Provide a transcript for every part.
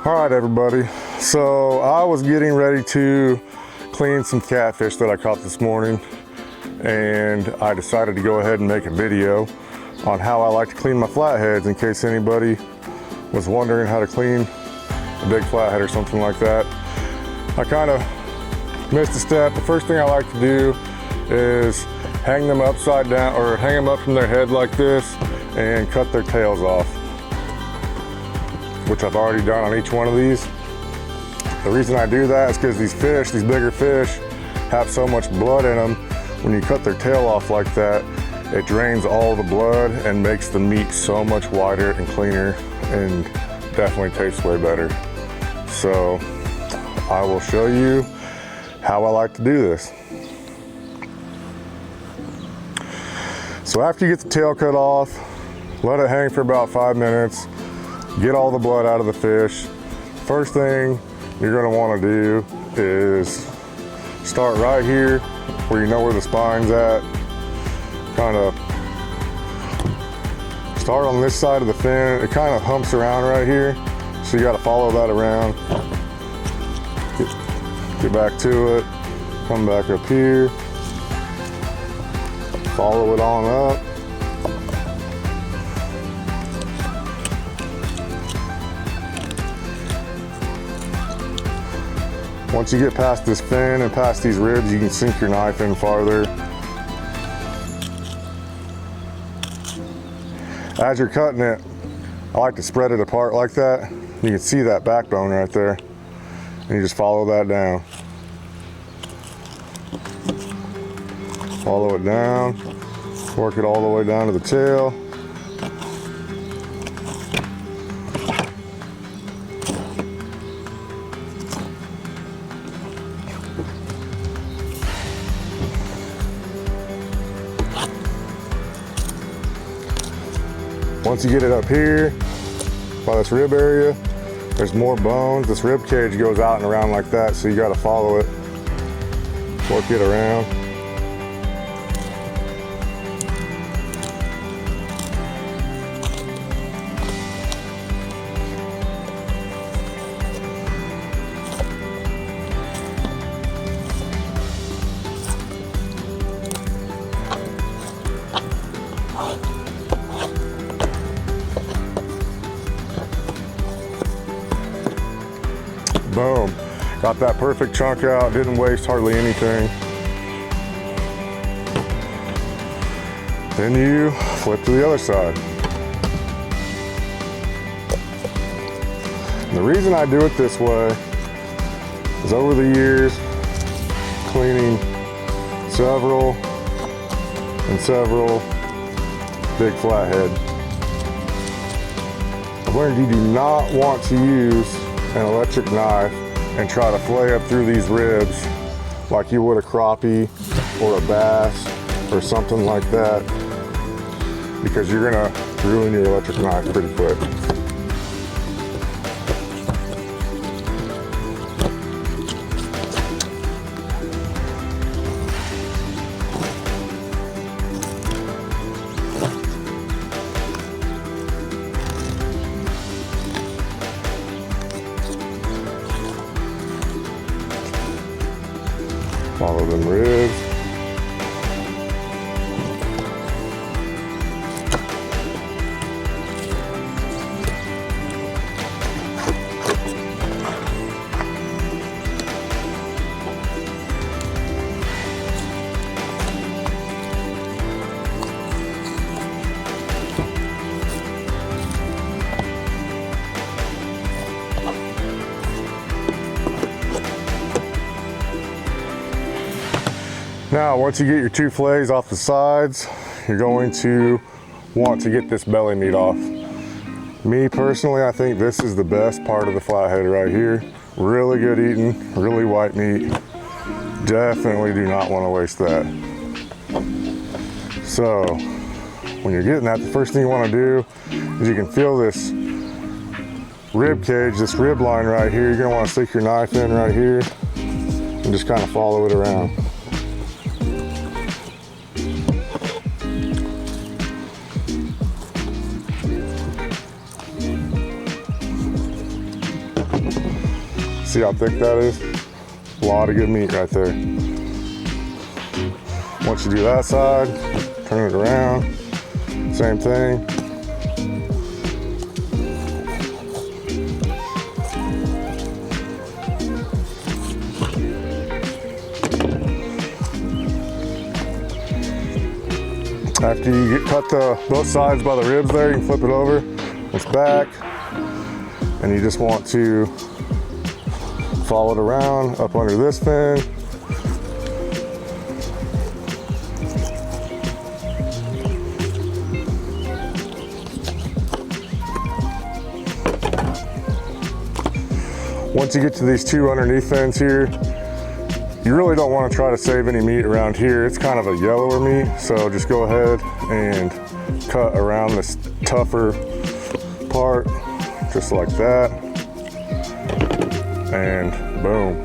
All right, everybody. So I was getting ready to clean some catfish that I caught this morning, and I decided to go ahead and make a video on how I like to clean my flatheads in case anybody was wondering how to clean a big flathead or something like that. I kind of missed a step. The first thing I like to do is hang them upside down, or hang them up from their head like this and cut their tails off, which I've already done on each one of these. The reason I do that is because these fish, these bigger fish, have so much blood in them. When you cut their tail off like that, it drains all the blood and makes the meat so much whiter and cleaner, and definitely tastes way better. So I will show you how I like to do this. So after you get the tail cut off, let it hang for about 5 minutes, get all the blood out of the fish. First thing you're gonna wanna do is start right here where you know where the spine's at. Kind of start on this side of the fin. It kind of humps around right here, so you gotta follow that around. Get back to it, come back up here, follow it on up. Once you get past this fin and past these ribs, you can sink your knife in farther. As you're cutting it, I like to spread it apart like that. You can see that backbone right there, and you just follow that down. Follow it down, work it all the way down to the tail. Once you get it up here, by this rib area, there's more bones. This rib cage goes out and around like that, so you gotta follow it, work it around. Boom, got that perfect chunk out, didn't waste hardly anything. Then you flip to the other side. And the reason I do it this way is over the years, cleaning several big flathead, I've learned you do not want to use an electric knife and try to flay up through these ribs like you would a crappie or a bass or something like that, because you're gonna ruin your electric knife pretty quick. Follow them ribs. Now, once you get your two fillets off the sides, you're going to want to get this belly meat off. Me personally, I think this is the best part of the flathead right here. Really good eating, really white meat. Definitely do not want to waste that. So, when you're getting that, the first thing you want to do is you can feel this rib cage, this rib line right here. You're going to want to stick your knife in right here and just kind of follow it around. See how thick that is? A lot of good meat right there. Once you do that side, turn it around, same thing. After you cut both sides by the ribs there, you can flip it over. It's back, and you just want to follow it around up under this fin. Once you get to these two underneath fins here, you really don't want to try to save any meat around here. It's kind of a yellower meat, so just go ahead and cut around this tougher part, just like that. And boom.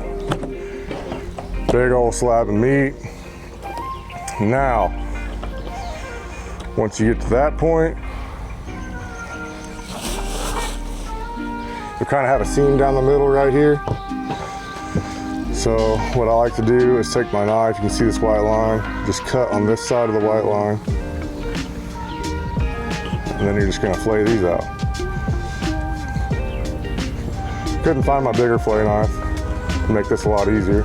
Big old slab of meat. Now, once you get to that point, you kind of have a seam down the middle right here. So what I like to do is take my knife, you can see this white line, just cut on this side of the white line. And then you're just gonna flay these out. Couldn't find my bigger flay knife to make this a lot easier.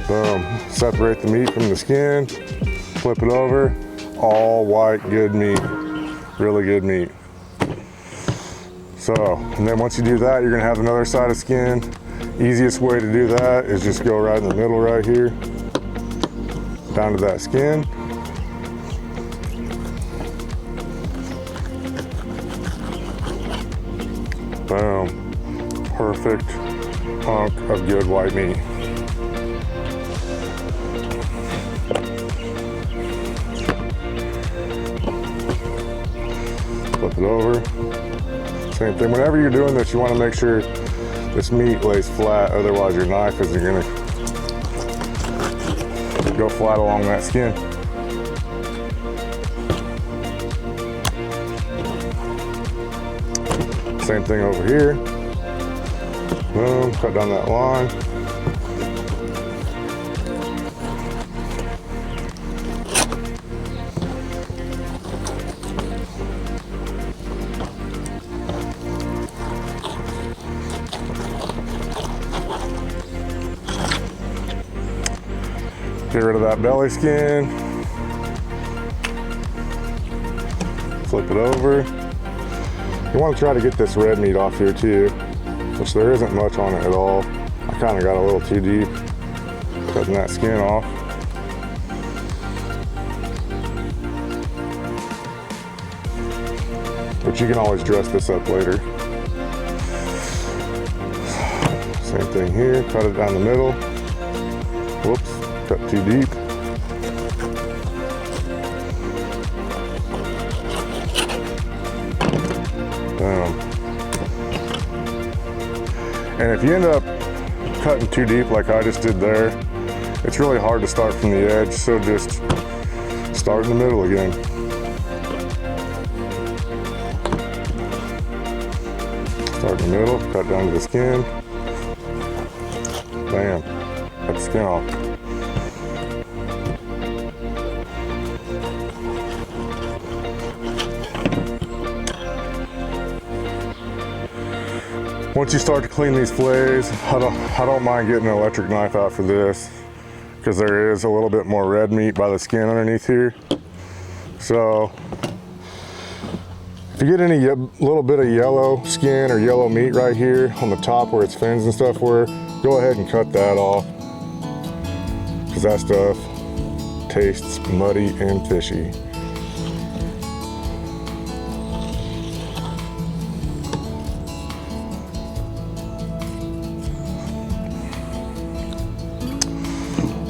Boom. Separate the meat from the skin, flip it over, all white, good meat, really good meat. So, and then once you do that, you're gonna have another side of skin. Easiest way to do that is just go right in the middle right here, down to that skin. Boom. Perfect hunk of good white meat. Flip it over. Same thing. Whenever you're doing this, you want to make sure this meat lays flat, otherwise your knife isn't going to go flat along that skin. Same thing over here. Boom, cut down that line. Get rid of that belly skin. Flip it over. You want to try to get this red meat off here too, which there isn't much on it at all. I kind of got a little too deep, cutting that skin off. But you can always dress this up later. Same thing here, cut it down the middle. Whoops. Cut too deep. And if you end up cutting too deep like I just did there, it's really hard to start from the edge, so just start in the middle again. Start in the middle, cut down to the skin. Bam, cut the skin off. Once you start to clean these fillets, I don't mind getting an electric knife out for this, because there is a little bit more red meat by the skin underneath here. So if you get any little bit of yellow skin or yellow meat right here on the top where its fins and stuff were, go ahead and cut that off, because that stuff tastes muddy and fishy.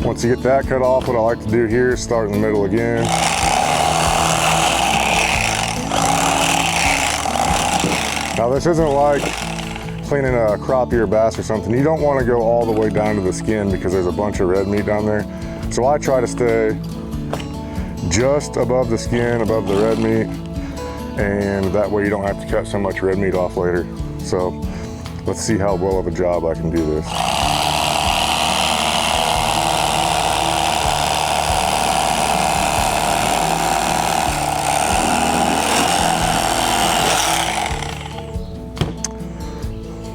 Once you get that cut off, what I like to do here is start in the middle again. Now this isn't like cleaning a crappie or bass or something, you don't want to go all the way down to the skin because there's a bunch of red meat down there. So I try to stay just above the skin, above the red meat, and that way you don't have to cut so much red meat off later. So let's see how well of a job I can do this.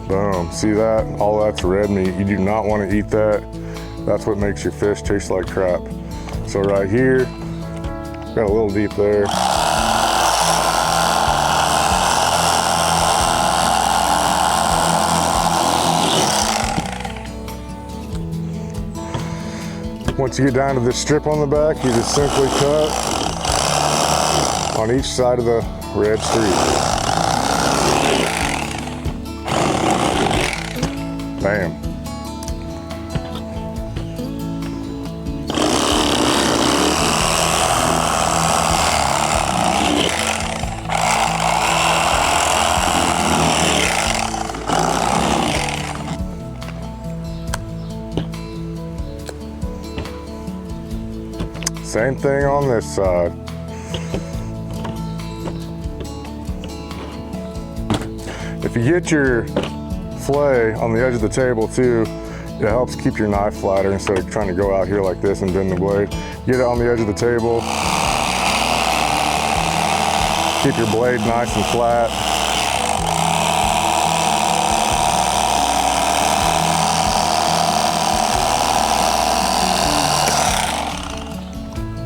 Boom, see that? All that's red meat. You do not want to eat that. That's what makes your fish taste like crap. So right here, got a little deep there. Once you get down to this strip on the back, you just simply cut on each side of the red streak. Bam. Same thing on this side. If you get your fillet on the edge of the table too, it helps keep your knife flatter instead of trying to go out here like this and bend the blade. Get it on the edge of the table. Keep your blade nice and flat.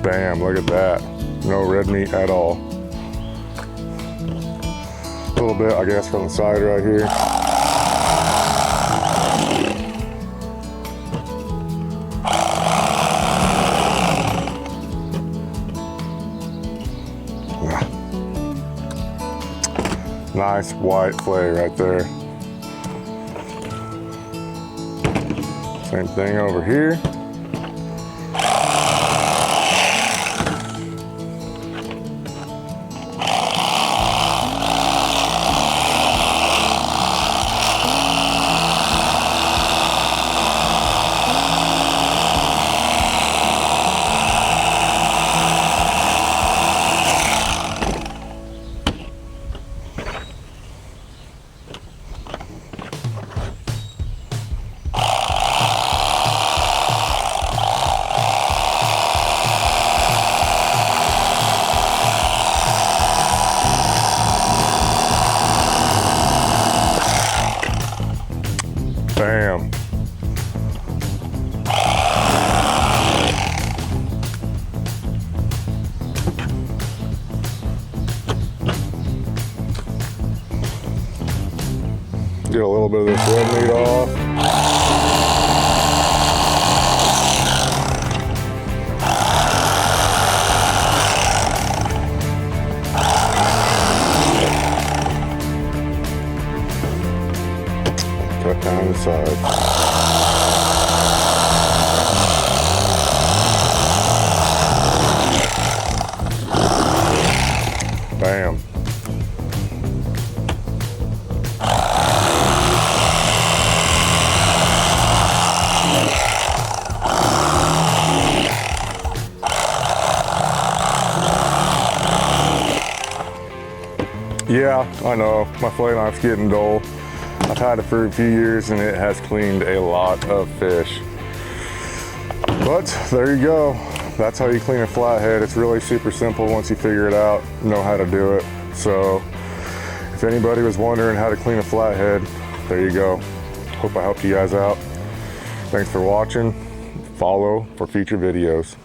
Bam, look at that. No red meat at all. A little bit, I guess, from the side right here. Nice white fillet right there. Same thing over here. Bam. Get a little bit of this red meat off. Cut down the side. Bam. Yeah, I know, my fillet knife's getting dull. I've had it for a few years and it has cleaned a lot of fish. But there you go. That's how you clean a flathead. It's really super simple once you figure it out, know how to do it. So if anybody was wondering how to clean a flathead, there you go. Hope I helped you guys out. Thanks for watching. Follow for future videos.